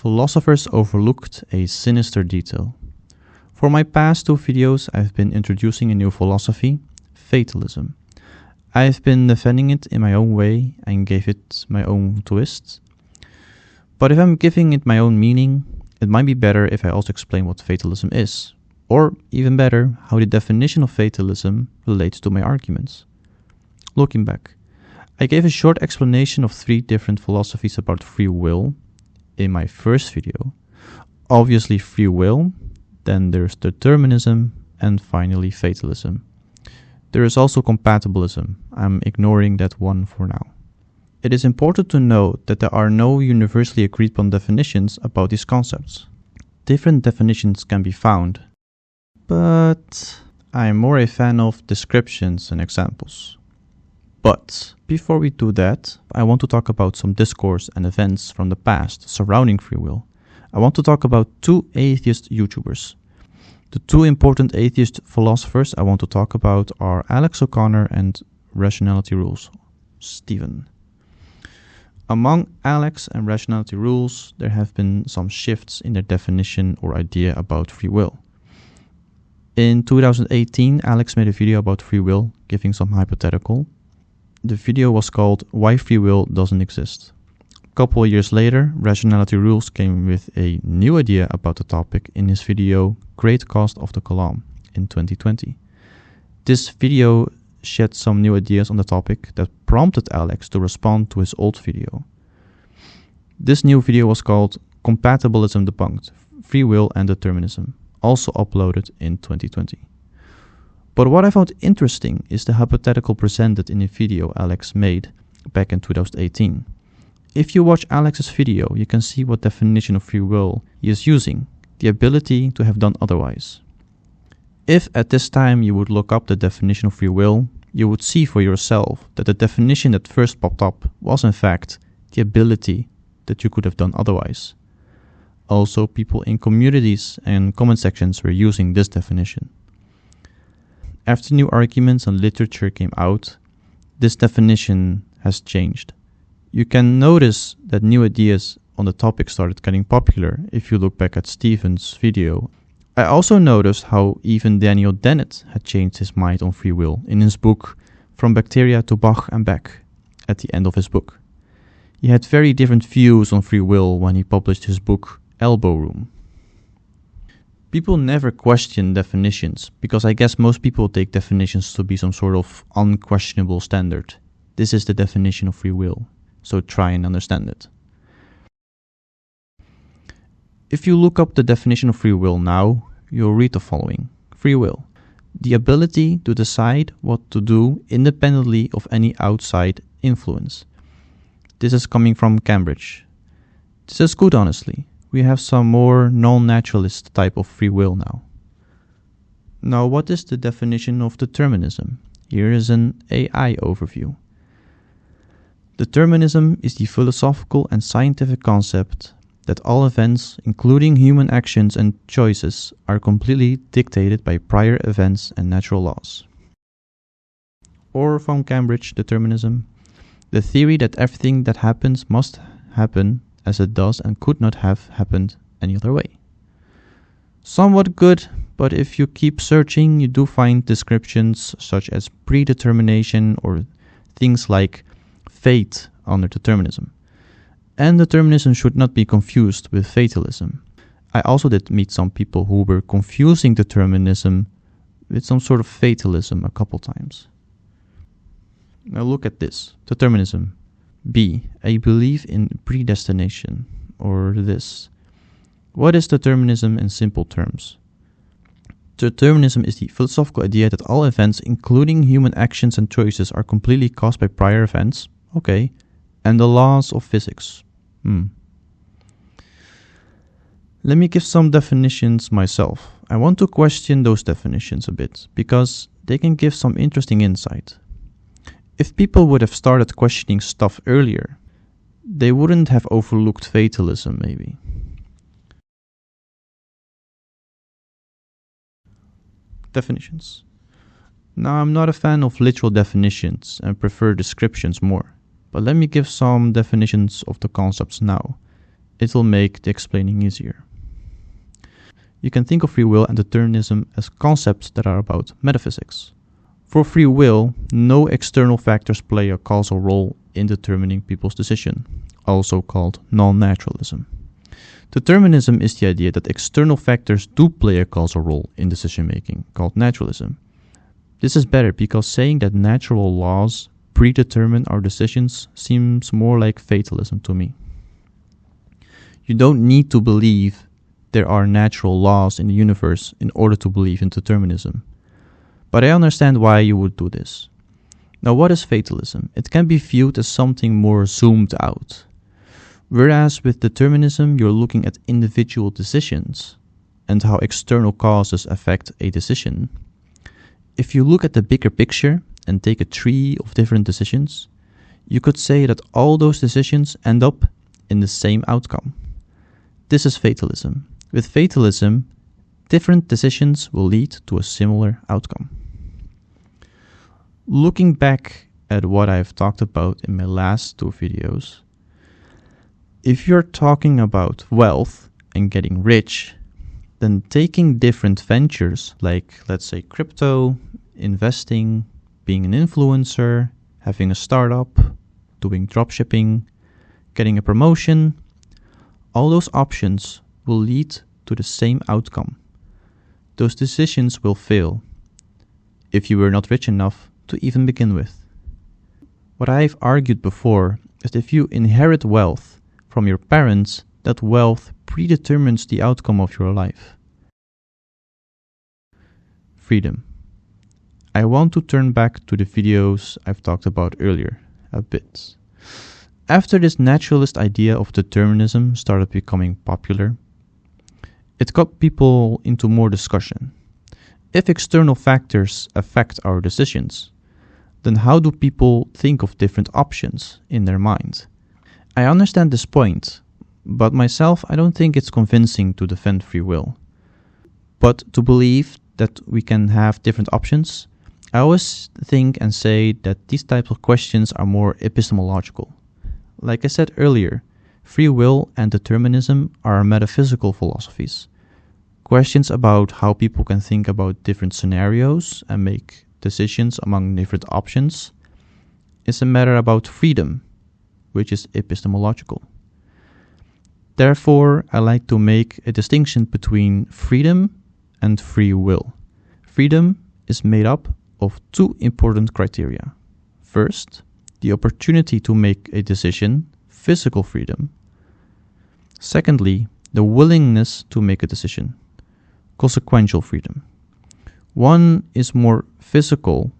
Philosophers overlooked a sinister detail. For my past 2 videos, I've been introducing a new philosophy, fatalism. I've been defending it in my own way and gave it my own twist. But if I'm giving it my own meaning, it might be better if I also explain what fatalism is. Or, even better, how the definition of fatalism relates to my arguments. Looking back, I gave a short explanation of 3 different philosophies about free will in my first video. Obviously free will, then there's determinism, and finally fatalism. There is also compatibilism. I'm ignoring that one for now. It is important to note that there are no universally agreed upon definitions about these concepts. Different definitions can be found, but I'm more a fan of descriptions and examples. But before we do that, I want to talk about some discourse and events from the past surrounding free will. I want to talk about 2 atheist YouTubers. The 2 important atheist philosophers I want to talk about are Alex O'Connor and Rationality Rules, Stephen. Among Alex and Rationality Rules, there have been some shifts in their definition or idea about free will. In 2018, Alex made a video about free will, giving some hypothetical. The video was called Why Free Will Doesn't Exist. A couple of years later, Rationality Rules came with a new idea about the topic in his video Great Cost of the Kalam in 2020. This video shed some new ideas on the topic that prompted Alex to respond to his old video. This new video was called Compatibilism Debunked, Free Will and Determinism, also uploaded in 2020. But what I found interesting is the hypothetical presented in a video Alex made back in 2018. If you watch Alex's video, you can see what definition of free will he is using, the ability to have done otherwise. If at this time you would look up the definition of free will, you would see for yourself that the definition that first popped up was in fact the ability that you could have done otherwise. Also, people in communities and comment sections were using this definition. After new arguments and literature came out, this definition has changed. You can notice that new ideas on the topic started getting popular if you look back at Stephen's video. I also noticed how even Daniel Dennett had changed his mind on free will in his book From Bacteria to Bach and Beck at the end of his book. He had very different views on free will when he published his book Elbow Room. People never question definitions, because I guess most people take definitions to be some sort of unquestionable standard. This is the definition of free will, so try and understand it. If you look up the definition of free will now, you'll read the following. Free will: the ability to decide what to do independently of any outside influence. This is coming from Cambridge. This is good, honestly. We have some more non-naturalist type of free will now. Now, what is the definition of determinism? Here is an AI overview. Determinism is the philosophical and scientific concept that all events, including human actions and choices, are completely dictated by prior events and natural laws. Or from Cambridge determinism, the theory that everything that happens must happen as it does and could not have happened any other way. Somewhat good, but if you keep searching, you do find descriptions such as predetermination or things like fate under determinism. And determinism should not be confused with fatalism. I also did meet some people who were confusing determinism with some sort of fatalism a couple times. Now look at this. Determinism. B. A belief in predestination. Or this. What is determinism in simple terms? Determinism is the philosophical idea that all events, including human actions and choices, are completely caused by prior events. Okay. And the laws of physics. Let me give some definitions myself. I want to question those definitions a bit, because they can give some interesting insight. If people would have started questioning stuff earlier, they wouldn't have overlooked fatalism, maybe. Definitions. Now, I'm not a fan of literal definitions and prefer descriptions more, but let me give some definitions of the concepts now. It'll make the explaining easier. You can think of free will and determinism as concepts that are about metaphysics. For free will, no external factors play a causal role in determining people's decision, also called non-naturalism. Determinism is the idea that external factors do play a causal role in decision-making, called naturalism. This is better because saying that natural laws predetermine our decisions seems more like fatalism to me. You don't need to believe there are natural laws in the universe in order to believe in determinism. But I understand why you would do this. Now, what is fatalism? It can be viewed as something more zoomed out. Whereas with determinism, you're looking at individual decisions and how external causes affect a decision. If you look at the bigger picture and take a tree of different decisions, you could say that all those decisions end up in the same outcome. This is fatalism. With fatalism, different decisions will lead to a similar outcome. Looking back at what I've talked about in my last 2 videos, if you're talking about wealth and getting rich, then taking different ventures like, let's say, crypto, investing, being an influencer, having a startup, doing dropshipping, getting a promotion, all those options will lead to the same outcome. Those decisions will fail if you were not rich enough to even begin with. What I've argued before is that if you inherit wealth from your parents, that wealth predetermines the outcome of your life. Freedom. I want to turn back to the videos I've talked about earlier a bit. After this naturalist idea of determinism started becoming popular, it got people into more discussion. If external factors affect our decisions, then how do people think of different options in their mind? I understand this point, but myself, I don't think it's convincing to defend free will. But to believe that we can have different options, I always think and say that these types of questions are more epistemological. Like I said earlier, free will and determinism are metaphysical philosophies. Questions about how people can think about different scenarios and make decisions among different options is a matter about freedom, which is epistemological. Therefore, I like to make a distinction between freedom and free will. Freedom is made up of 2 important criteria. First, the opportunity to make a decision, physical freedom. Secondly, the willingness to make a decision, consequential freedom. One is more physical,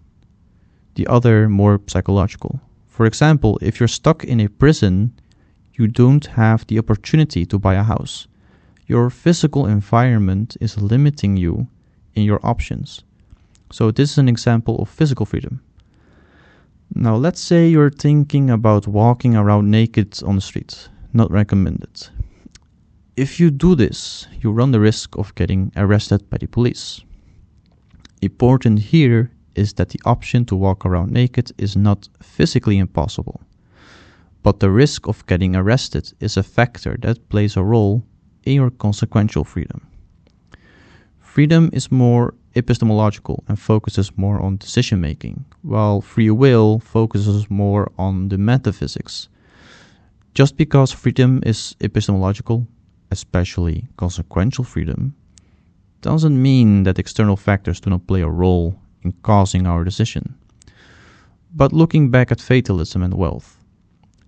the other more psychological. For example, if you're stuck in a prison, you don't have the opportunity to buy a house. Your physical environment is limiting you in your options. So this is an example of physical freedom. Now let's say you're thinking about walking around naked on the street. Not recommended. If you do this, you run the risk of getting arrested by the police. Important here is that the option to walk around naked is not physically impossible, but the risk of getting arrested is a factor that plays a role in your consequential freedom. Freedom is more epistemological and focuses more on decision making, while free will focuses more on the metaphysics. Just because freedom is epistemological, especially consequential freedom, doesn't mean that external factors do not play a role in causing our decision. But looking back at fatalism and wealth,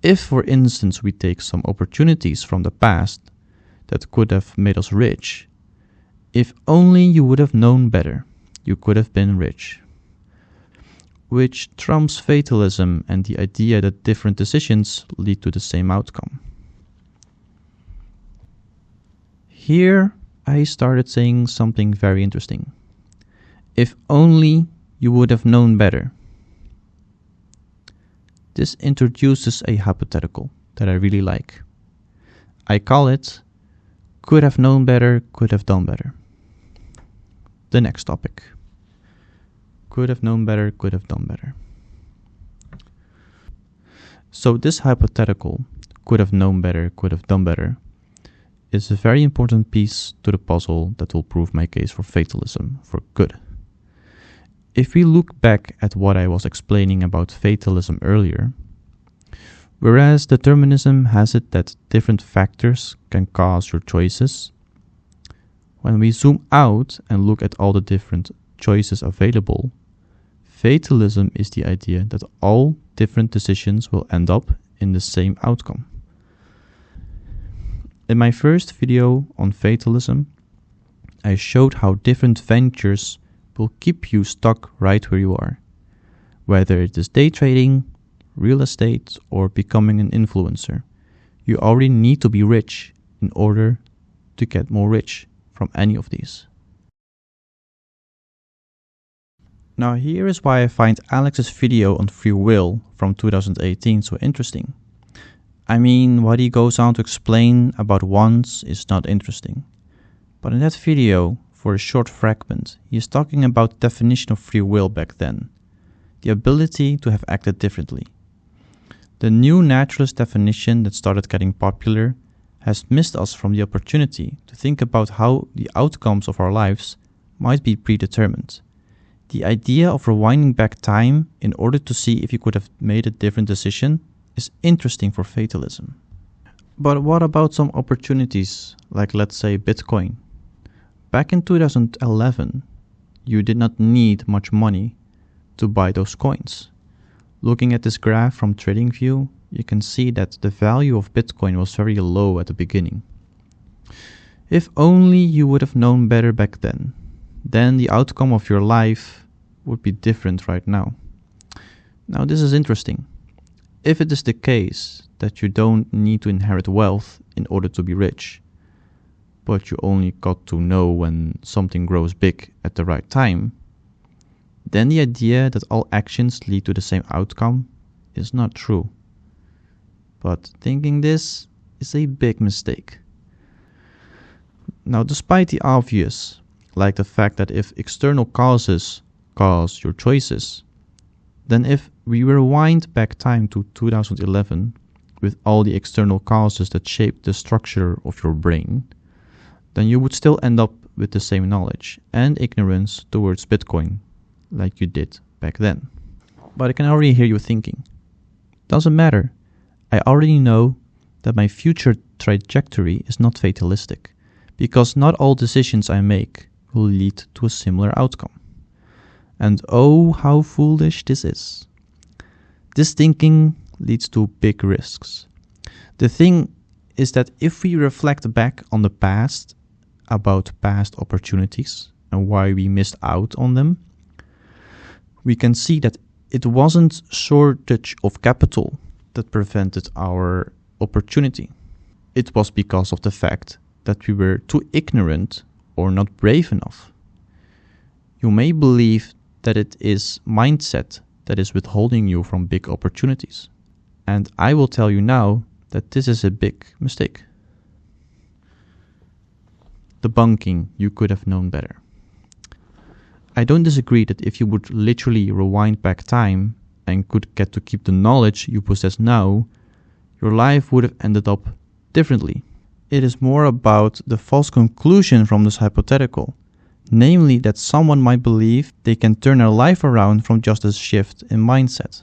if for instance we take some opportunities from the past that could have made us rich, if only you would have known better, you could have been rich. Which trumps fatalism and the idea that different decisions lead to the same outcome. Here I started saying something very interesting. If only you would have known better. This introduces a hypothetical that I really like. I call it, could have known better, could have done better. The next topic. Could have known better, could have done better. So this hypothetical, could have known better, could have done better, is a very important piece to the puzzle that will prove my case for fatalism for good. If we look back at what I was explaining about fatalism earlier, whereas determinism has it that different factors can cause your choices, when we zoom out and look at all the different choices available, fatalism is the idea that all different decisions will end up in the same outcome. In my first video on fatalism, I showed how different ventures will keep you stuck right where you are, whether it is day trading, real estate, or becoming an influencer. You already need to be rich in order to get more rich from any of these. Now here is why I find Alex's video on free will from 2018 so interesting. I mean, what he goes on to explain about wants is not interesting. But in that video, for a short fragment, he is talking about the definition of free will back then. The ability to have acted differently. The new naturalist definition that started getting popular has missed us from the opportunity to think about how the outcomes of our lives might be predetermined. The idea of rewinding back time in order to see if you could have made a different decision is interesting for fatalism. But what about some opportunities, like let's say Bitcoin? Back in 2011, you did not need much money to buy those coins. Looking at this graph from TradingView, you can see that the value of Bitcoin was very low at the beginning. If only you would have known better back then the outcome of your life would be different right now. Now this is interesting. If it is the case that you don't need to inherit wealth in order to be rich, but you only got to know when something grows big at the right time, then the idea that all actions lead to the same outcome is not true. But thinking this is a big mistake. Now, despite the obvious, like the fact that if external causes cause your choices, then if we rewind back time to 2011 with all the external causes that shape the structure of your brain, then you would still end up with the same knowledge and ignorance towards Bitcoin like you did back then. But I can already hear you thinking, doesn't matter. I already know that my future trajectory is not fatalistic, because not all decisions I make will lead to a similar outcome. And oh, how foolish this is. This thinking leads to big risks. The thing is that if we reflect back on the past, about past opportunities and why we missed out on them, we can see that it wasn't shortage of capital that prevented our opportunity. It was because of the fact that we were too ignorant or not brave enough. You may believe that it is mindset that is withholding you from big opportunities. And I will tell you now that this is a big mistake. Debunking, you could have known better. I don't disagree that if you would literally rewind back time and could get to keep the knowledge you possess now, your life would have ended up differently. It is more about the false conclusion from this hypothetical, namely that someone might believe they can turn their life around from just a shift in mindset.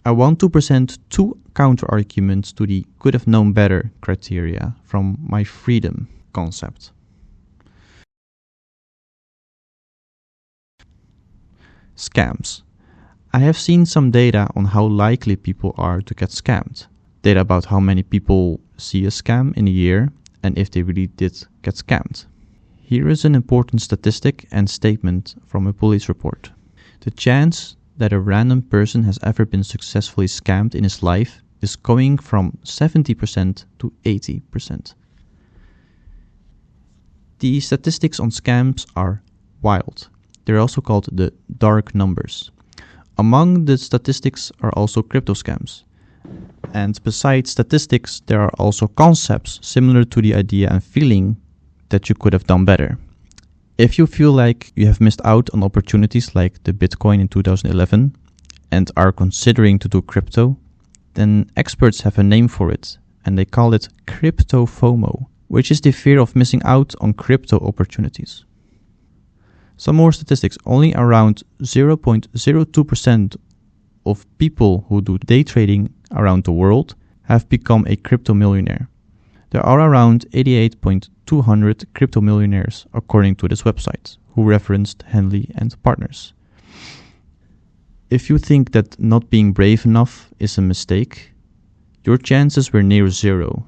I want to present two counter-arguments to the could have known better criteria from my freedom concept. Scams. I have seen some data on how likely people are to get scammed. Data about how many people see a scam in a year and if they really did get scammed. Here is an important statistic and statement from a police report. The chance that a random person has ever been successfully scammed in his life is going from 70% to 80%. The statistics on scams are wild. They're also called the dark numbers. Among the statistics are also crypto scams. And besides statistics, there are also concepts similar to the idea and feeling that you could have done better. If you feel like you have missed out on opportunities like the Bitcoin in 2011 and are considering to do crypto, then experts have a name for it and they call it crypto FOMO. which is the fear of missing out on crypto opportunities. Some more statistics: only around 0.02% of people who do day trading around the world have become a crypto millionaire. There are around 88,200 crypto millionaires according to this website, who referenced Henley and Partners. If you think that not being brave enough is a mistake, your chances were near zero,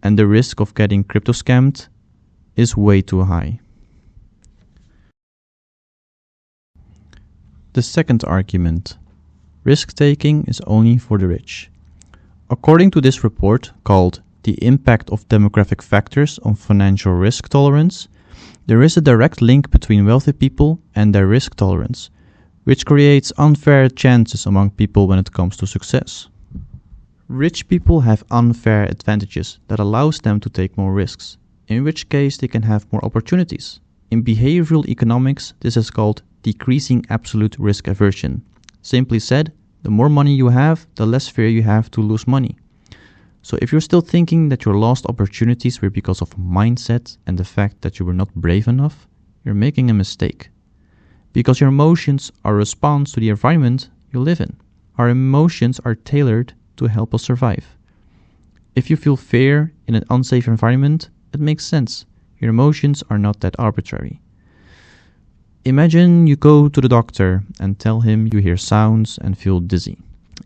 and the risk of getting crypto scammed is way too high. The second argument: risk-taking is only for the rich. According to this report called The Impact of Demographic Factors on Financial Risk Tolerance, there is a direct link between wealthy people and their risk tolerance, which creates unfair chances among people when it comes to success. Rich people have unfair advantages that allows them to take more risks, in which case they can have more opportunities. In behavioral economics, this is called decreasing absolute risk aversion. Simply said, the more money you have, the less fear you have to lose money. So if you're still thinking that your lost opportunities were because of mindset and the fact that you were not brave enough, you're making a mistake. Because your emotions are a response to the environment you live in. Our emotions are tailored to help us survive. If you feel fear in an unsafe environment, it makes sense. Your emotions are not that arbitrary. Imagine you go to the doctor and tell him you hear sounds and feel dizzy.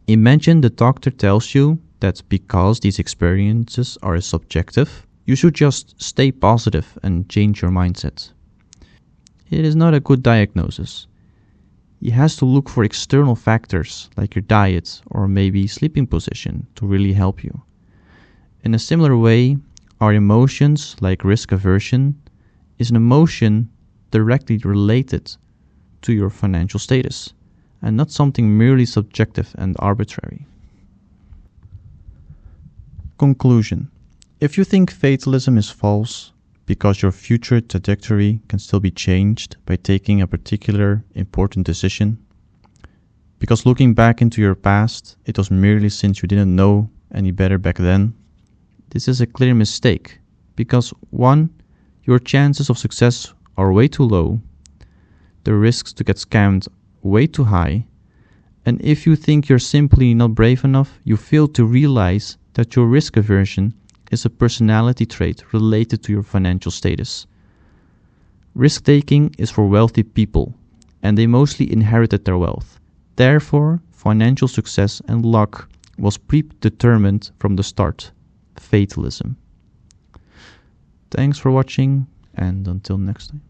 Imagine the doctor tells you that because these experiences are subjective, you should just stay positive and change your mindset. It is not a good diagnosis. He has to look for external factors like your diet or maybe sleeping position to really help you. In a similar way, our emotions, like risk aversion, is an emotion directly related to your financial status and not something merely subjective and arbitrary. Conclusion: if you think fatalism is false because your future trajectory can still be changed by taking a particular important decision, because looking back into your past, it was merely since you didn't know any better back then, this is a clear mistake, because 1. Your chances of success are way too low, the risks to get scammed way too high, and if you think you're simply not brave enough, you fail to realize that your risk aversion is a personality trait related to your financial status. Risk-taking is for wealthy people, and they mostly inherited their wealth. Therefore, financial success and luck was predetermined from the start. Fatalism. Thanks for watching, and until next time.